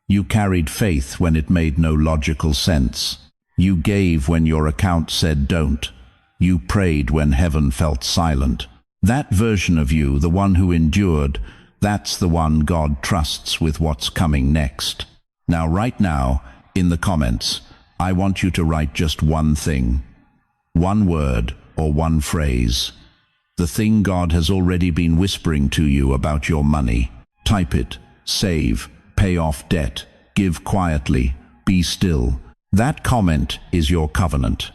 You carried faith when it made no logical sense. You gave when your account said don't. You prayed when heaven felt silent. That version of you, the one who endured, that's the one God trusts with what's coming next. Now, right now, in the comments, I want you to write just one thing, one word or one phrase. The thing God has already been whispering to you about your money. Type it, save, pay off debt, give quietly, be still. That comment is your covenant.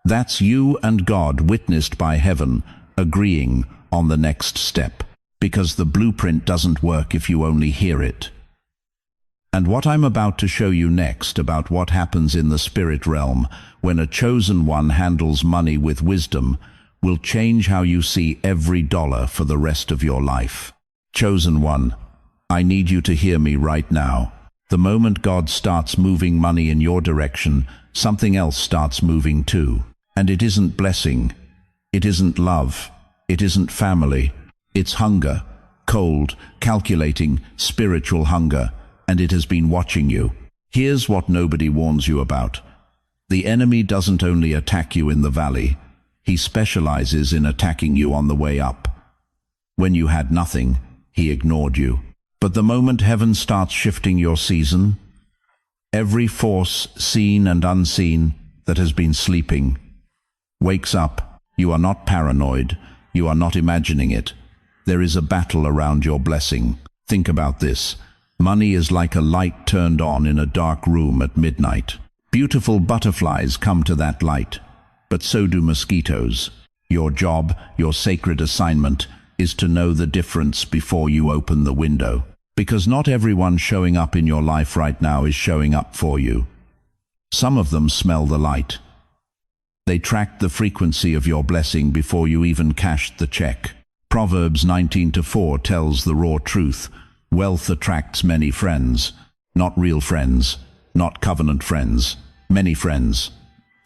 That's you and God witnessed by heaven, agreeing on the next step. Because the blueprint doesn't work if you only hear it. And what I'm about to show you next about what happens in the spirit realm when a chosen one handles money with wisdom will change how you see every dollar for the rest of your life. Chosen one, I need you to hear me right now. The moment God starts moving money in your direction, something else starts moving too. And it isn't blessing, it isn't love, it isn't family, it's hunger, cold, calculating, spiritual hunger, and it has been watching you. Here's what nobody warns you about. The enemy doesn't only attack you in the valley, he specializes in attacking you on the way up. When you had nothing, he ignored you. But the moment heaven starts shifting your season, every force, seen and unseen, that has been sleeping, wakes up. You are not paranoid, you are not imagining it. There is a battle around your blessing. Think about this. Money is like a light turned on in a dark room at midnight. Beautiful butterflies come to that light, but so do mosquitoes. Your job, your sacred assignment, is to know the difference before you open the window. Because not everyone showing up in your life right now is showing up for you. Some of them smell the light. They tracked the frequency of your blessing before you even cashed the check. Proverbs 19:4 tells the raw truth. Wealth attracts many friends. Not real friends, not covenant friends, many friends.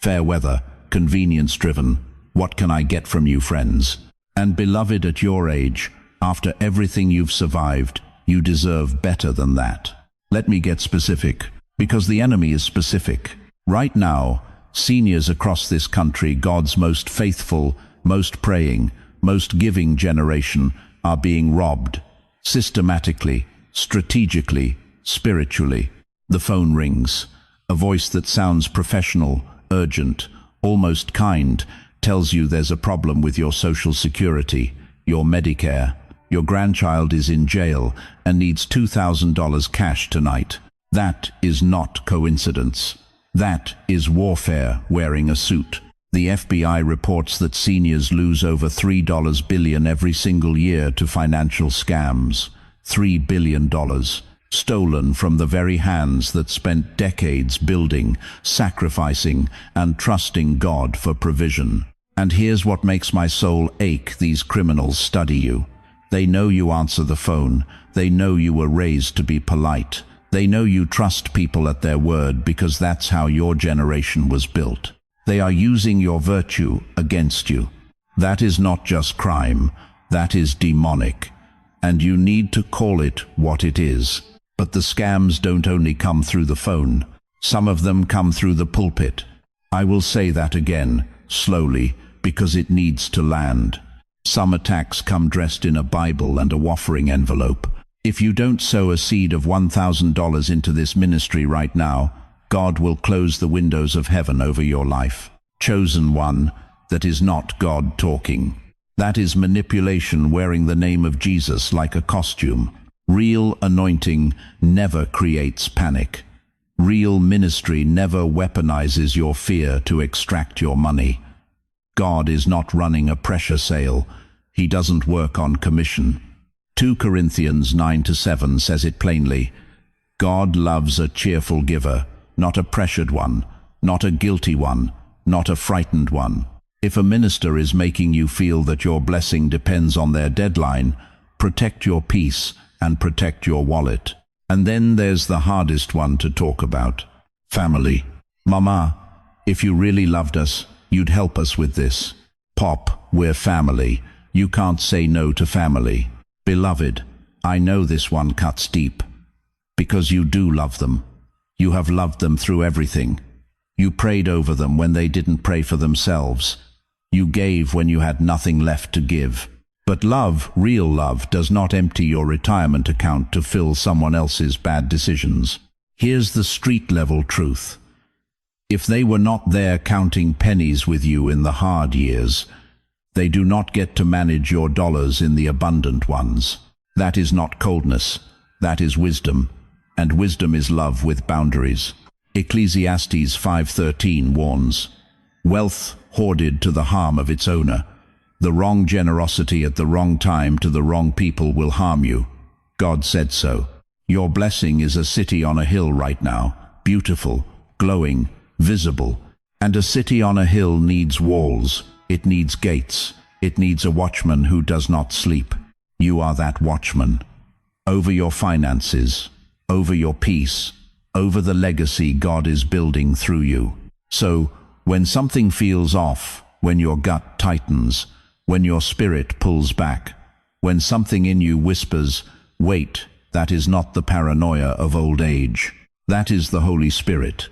Fair weather, convenience-driven, what can I get from you friends? And beloved, at your age, after everything you've survived, you deserve better than that. Let me get specific, because the enemy is specific. Right now, seniors across this country, God's most faithful, most praying, most giving generation, are being robbed. Systematically, strategically, spiritually. The phone rings. A voice that sounds professional, urgent, almost kind, tells you there's a problem with your Social Security, your Medicare. Your grandchild is in jail and needs $2,000 cash tonight. That is not coincidence. That is warfare wearing a suit. The FBI reports that seniors lose over $3 billion every single year to financial scams. $3 billion. Stolen from the very hands that spent decades building, sacrificing, and trusting God for provision. And here's what makes my soul ache: these criminals study you. They know you answer the phone. They know you were raised to be polite. They know you trust people at their word because that's how your generation was built. They are using your virtue against you. That is not just crime, that is demonic. And you need to call it what it is. But the scams don't only come through the phone. Some of them come through the pulpit. I will say that again, slowly, because it needs to land. Some attacks come dressed in a Bible and a offering envelope. If you don't sow a seed of $1,000 into this ministry right now, God will close the windows of heaven over your life. Chosen one, that is not God talking. That is manipulation wearing the name of Jesus like a costume. Real anointing never creates panic. Real ministry never weaponizes your fear to extract your money. God is not running a pressure sale. He doesn't work on commission. 2 Corinthians 9-7 says it plainly. God loves a cheerful giver, not a pressured one, not a guilty one, not a frightened one. If a minister is making you feel that your blessing depends on their deadline, protect your peace and protect your wallet. And then there's the hardest one to talk about. Family. Mama, if you really loved us, you'd help us with this. Pop, we're family. You can't say no to family. Beloved, I know this one cuts deep. Because you do love them. You have loved them through everything. You prayed over them when they didn't pray for themselves. You gave when you had nothing left to give. But love, real love, does not empty your retirement account to fill someone else's bad decisions. Here's the street-level truth. If they were not there counting pennies with you in the hard years, They do not get to manage your dollars in the abundant ones. That is not coldness, that is wisdom, and wisdom is love with boundaries. Ecclesiastes 5:13 warns, wealth hoarded to the harm of its owner. The wrong generosity at the wrong time to the wrong people will harm you. God said so. Your blessing is a city on a hill right now, beautiful, glowing, visible. And a city on a hill needs walls, it needs gates, it needs a watchman who does not sleep. You are that watchman. Over your finances, over your peace, over the legacy God is building through you. So, when something feels off, when your gut tightens, when your spirit pulls back, when something in you whispers, wait, that is not the paranoia of old age. That is the Holy Spirit.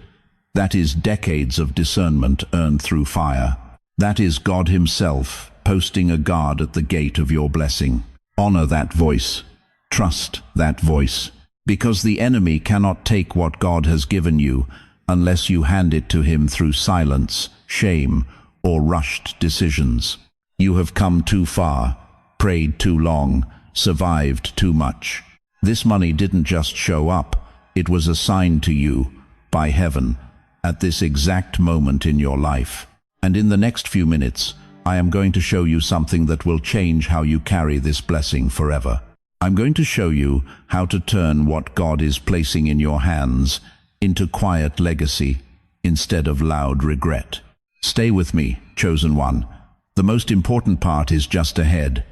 That is decades of discernment earned through fire. That is God Himself posting a guard at the gate of your blessing. Honor that voice. Trust that voice. Because the enemy cannot take what God has given you unless you hand it to him through silence, shame, or rushed decisions. You have come too far, prayed too long, survived too much. This money didn't just show up, it was assigned to you by heaven at this exact moment in your life. And in the next few minutes, I am going to show you something that will change how you carry this blessing forever. I'm going to show you how to turn what God is placing in your hands into quiet legacy instead of loud regret. Stay with me, chosen one. The most important part is just ahead.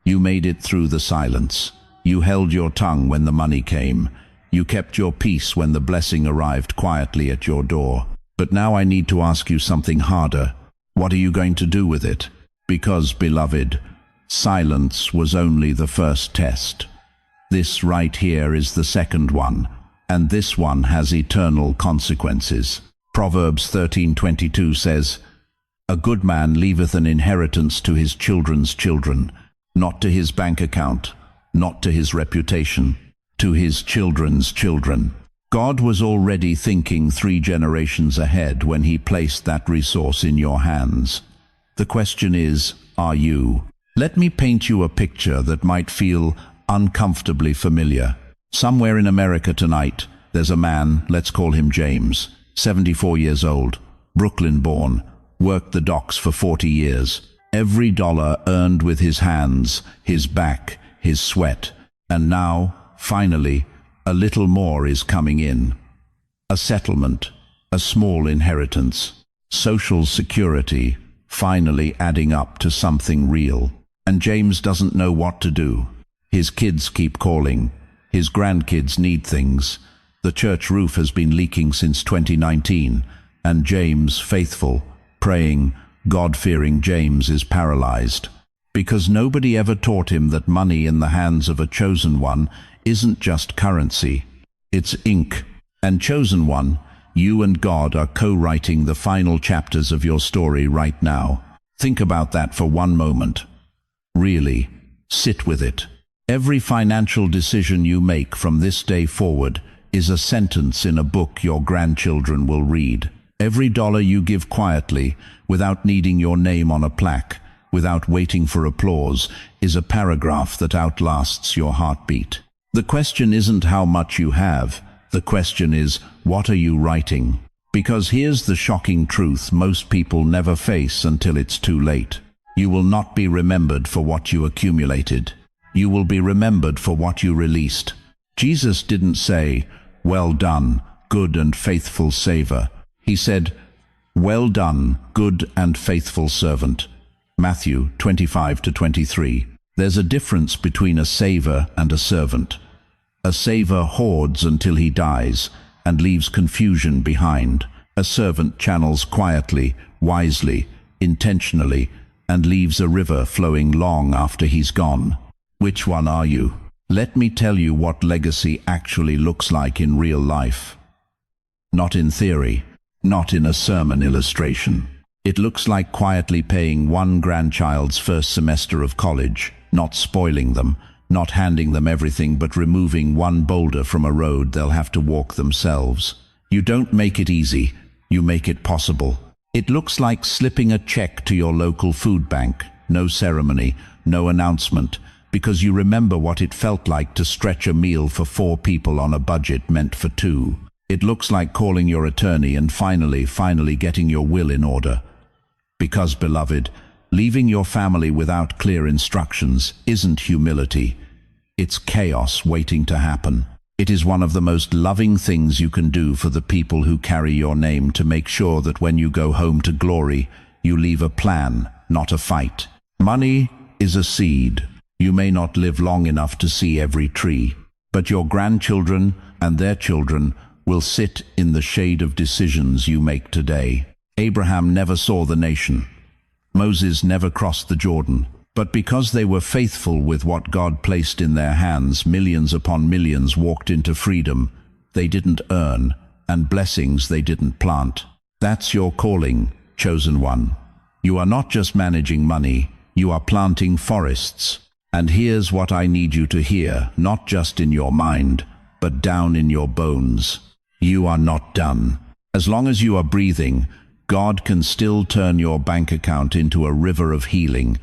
You made it through the silence. You held your tongue when the money came. You kept your peace when the blessing arrived quietly at your door. But now I need to ask you something harder. What are you going to do with it? Because, beloved, silence was only the first test. This right here is the second one, and this one has eternal consequences. Proverbs 13:22 says, "A good man leaveth an inheritance to his children's children, not to his bank account, not to his reputation, to his children's children." God was already thinking 3 generations ahead when He placed that resource in your hands. The question is, are you? Let me paint you a picture that might feel uncomfortably familiar. Somewhere in America tonight, there's a man, let's call him James, 74 years old, Brooklyn born, worked the docks for 40 years. Every dollar earned with his hands, his back, his sweat. And now, finally, a little more is coming in. A settlement, a small inheritance, social security, finally adding up to something real. And James doesn't know what to do. His kids keep calling. His grandkids need things. The church roof has been leaking since 2019, and James, faithful, praying, God-fearing James is paralyzed. Because nobody ever taught him that money in the hands of a chosen one isn't just currency, it's ink. And chosen one, you and God are co-writing the final chapters of your story right now. Think about that for one moment. Really, sit with it. Every financial decision you make from this day forward is a sentence in a book your grandchildren will read. Every dollar you give quietly, without needing your name on a plaque, without waiting for applause, is a paragraph that outlasts your heartbeat. The question isn't how much you have. The question is, what are you writing? Because here's the shocking truth most people never face until it's too late. You will not be remembered for what you accumulated. You will be remembered for what you released. Jesus didn't say, "Well done, good and faithful saver." He said, "Well done, good and faithful servant." Matthew 25-23. There's a difference between a saver and a servant. A saver hoards until he dies and leaves confusion behind. A servant channels quietly, wisely, intentionally, and leaves a river flowing long after he's gone. Which one are you? Let me tell you what legacy actually looks like in real life. Not in theory, not in a sermon illustration. It looks like quietly paying one grandchild's first semester of college, not spoiling them, not handing them everything but removing one boulder from a road they'll have to walk themselves. You don't make it easy, you make it possible. It looks like slipping a check to your local food bank, no ceremony, no announcement, because you remember what it felt like to stretch a meal for 4 people on a budget meant for 2. It looks like calling your attorney and finally getting your will in order. Because, beloved, leaving your family without clear instructions isn't humility. It's chaos waiting to happen. It is one of the most loving things you can do for the people who carry your name, to make sure that when you go home to glory, you leave a plan, not a fight. Money is a seed. You may not live long enough to see every tree, but your grandchildren and their children will sit in the shade of decisions you make today. Abraham never saw the nation. Moses never crossed the Jordan. But because they were faithful with what God placed in their hands, millions upon millions walked into freedom they didn't earn, and blessings they didn't plant. That's your calling, chosen one. You are not just managing money, you are planting forests. And here's what I need you to hear, not just in your mind, but down in your bones. You are not done. As long as you are breathing, God can still turn your bank account into a river of healing,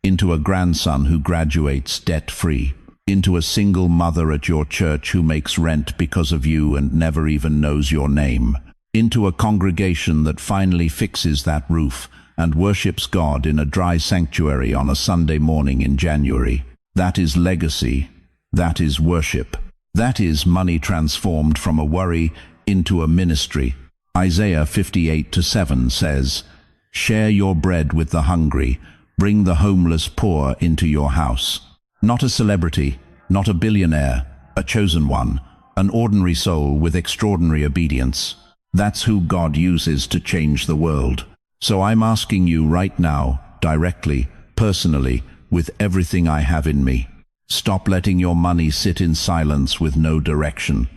into a grandson who graduates debt-free, into a single mother at your church who makes rent because of you and never even knows your name, into a congregation that finally fixes that roof and worships God in a dry sanctuary on a Sunday morning in January. That is legacy. That is worship. That is money transformed from a worry into a ministry. Isaiah 58:7 says, "Share your bread with the hungry. Bring the homeless poor into your house." Not a celebrity, not a billionaire, a chosen one, an ordinary soul with extraordinary obedience. That's who God uses to change the world. So I'm asking you right now, directly, personally, with everything I have in me, stop letting your money sit in silence with no direction.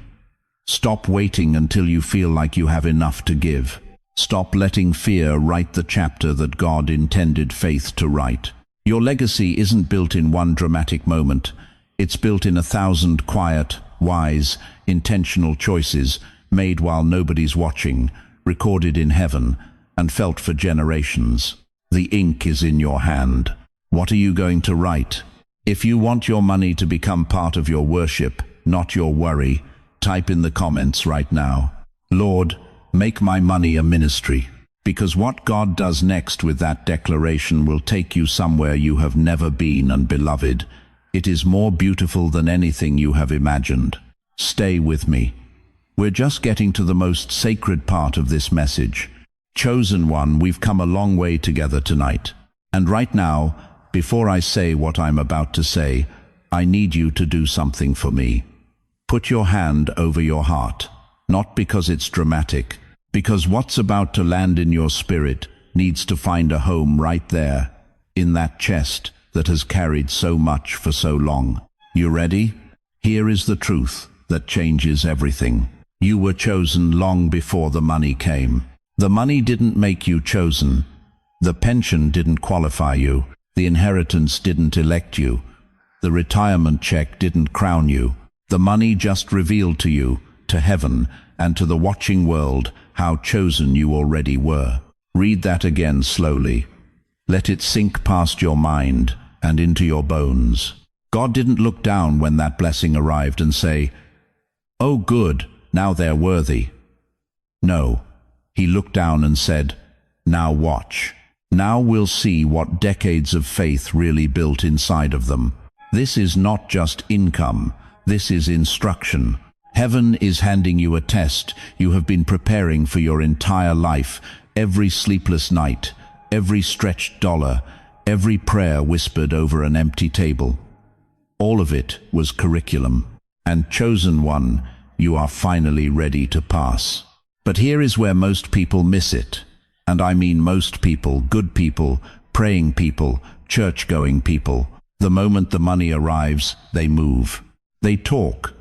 Stop waiting until you feel like you have enough to give. Stop letting fear write the chapter that God intended faith to write. Your legacy isn't built in one dramatic moment. It's built in 1,000 quiet, wise, intentional choices made while nobody's watching, recorded in heaven, and felt for generations. The ink is in your hand. What are you going to write? If you want your money to become part of your worship, not your worry, type in the comments right now, "Lord, make my money a ministry." Because what God does next with that declaration will take you somewhere you have never been, and beloved, it is more beautiful than anything you have imagined. Stay with me. We're just getting to the most sacred part of this message. Chosen one, we've come a long way together tonight. And right now, before I say what I'm about to say, I need you to do something for me. Put your hand over your heart, not because it's dramatic, because what's about to land in your spirit needs to find a home right there, in that chest that has carried so much for so long. You ready? Here is the truth that changes everything. You were chosen long before the money came. The money didn't make you chosen. The pension didn't qualify you. The inheritance didn't elect you. The retirement check didn't crown you. The money just revealed to you, to heaven, and to the watching world how chosen you already were. Read that again slowly. Let it sink past your mind and into your bones. God didn't look down when that blessing arrived and say, "Oh good, now they're worthy." No. He looked down and said, "Now watch. Now we'll see what decades of faith really built inside of them." This is not just income. This is instruction. Heaven is handing you a test you have been preparing for your entire life, every sleepless night, every stretched dollar, every prayer whispered over an empty table. All of it was curriculum. And chosen one, you are finally ready to pass. But here is where most people miss it. And I mean most people, good people, praying people, church-going people. The moment the money arrives, they move. They talk.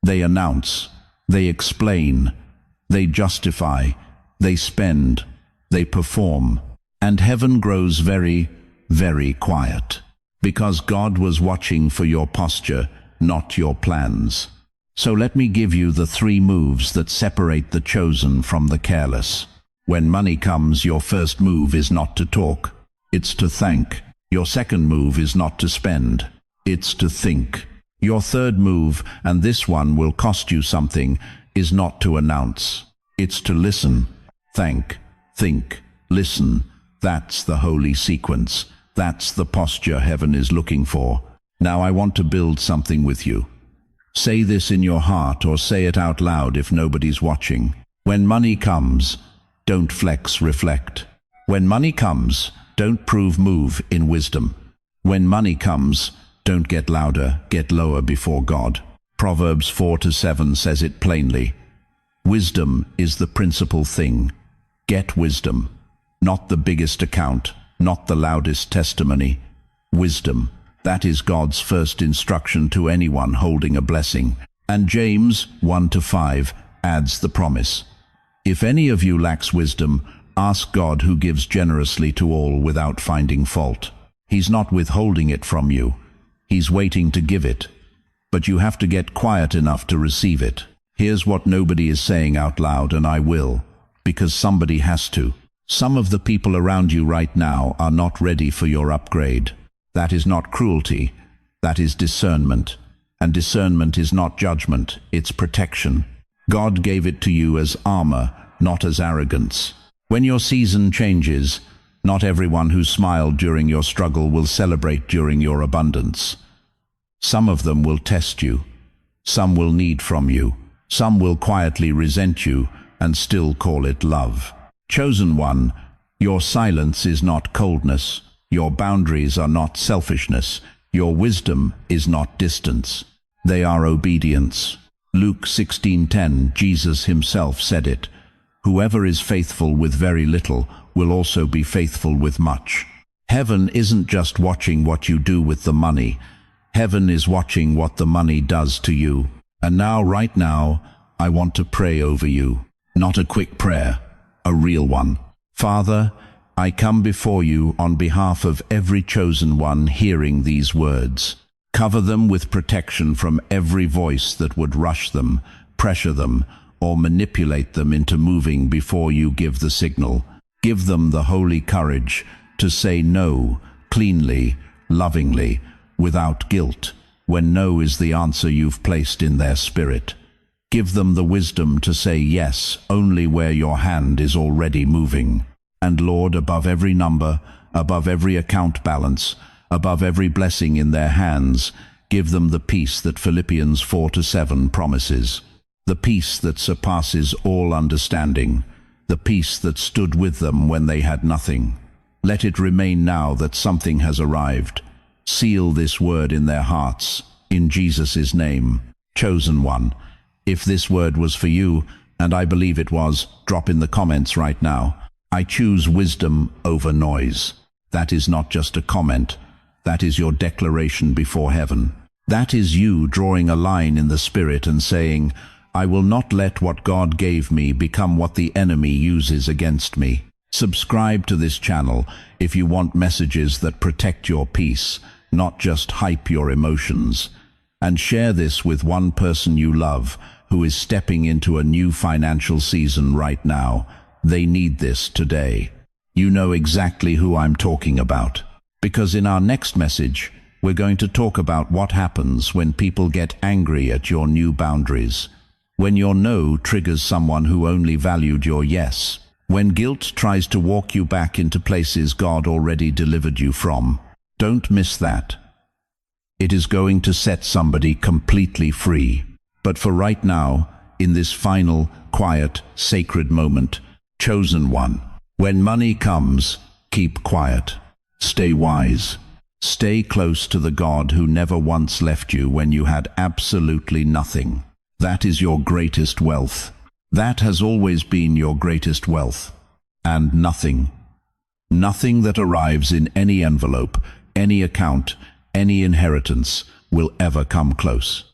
They announce. They explain. They justify. They spend. They perform. And heaven grows very, very quiet. Because God was watching for your posture, not your plans. So let me give you the 3 moves that separate the chosen from the careless. When money comes, your first move is not to talk, it's to thank. Your second move is not to spend. It's to think. Your third move, and this one will cost you something, is not to announce. It's to listen. Thank, think, listen. That's the holy sequence. That's the posture heaven is looking for. Now I want to build something with you. Say this in your heart or say it out loud if nobody's watching. When money comes, don't flex, reflect. When money comes, don't prove, move in wisdom. When money comes, don't get louder, get lower before God. Proverbs 4-7 says it plainly. Wisdom is the principal thing. Get wisdom. Not the biggest account, not the loudest testimony. Wisdom. That is God's first instruction to anyone holding a blessing. And James 1-5 adds the promise. If any of you lacks wisdom, ask God, who gives generously to all without finding fault. He's not withholding it from you. He's waiting to give it. But you have to get quiet enough to receive it. Here's what nobody is saying out loud, and I will, because somebody has to. Some of the people around you right now are not ready for your upgrade. That is not cruelty. That is discernment. And discernment is not judgment, it's protection. God gave it to you as armor, not as arrogance. When your season changes, not everyone who smiled during your struggle will celebrate during your abundance. Some of them will test you. Some will need from you. Some will quietly resent you and still call it love. Chosen one, your silence is not coldness. Your boundaries are not selfishness. Your wisdom is not distance. They are obedience. Luke 16:10, Jesus himself said it. Whoever is faithful with very little will also be faithful with much. Heaven isn't just watching what you do with the money. Heaven is watching what the money does to you. And now, right now, I want to pray over you. Not a quick prayer, a real one. Father, I come before you on behalf of every chosen one hearing these words. Cover them with protection from every voice that would rush them, pressure them, or manipulate them into moving before you give the signal. Give them the holy courage to say no, cleanly, lovingly, without guilt, when no is the answer you've placed in their spirit. Give them the wisdom to say yes only where your hand is already moving. And Lord, above every number, above every account balance, above every blessing in their hands, give them the peace that Philippians 4-7 promises. The peace that surpasses all understanding. The peace that stood with them when they had nothing. Let it remain now that something has arrived. Seal this word in their hearts, in Jesus' name. Chosen one, if this word was for you, and I believe it was, drop in the comments right now. I choose wisdom over noise. That is not just a comment. That is your declaration before heaven. That is you drawing a line in the spirit and saying, I will not let what God gave me become what the enemy uses against me. Subscribe to this channel if you want messages that protect your peace, not just hype your emotions. And share this with one person you love who is stepping into a new financial season right now. They need this today. You know exactly who I'm talking about. Because in our next message, we're going to talk about what happens when people get angry at your new boundaries. When your no triggers someone who only valued your yes. When guilt tries to walk you back into places God already delivered you from. Don't miss that. It is going to set somebody completely free. But for right now, in this final, quiet, sacred moment, chosen one, when money comes, keep quiet. Stay wise. Stay close to the God who never once left you when you had absolutely nothing. That is your greatest wealth. That has always been your greatest wealth. And nothing. Nothing that arrives in any envelope, any account, any inheritance will ever come close.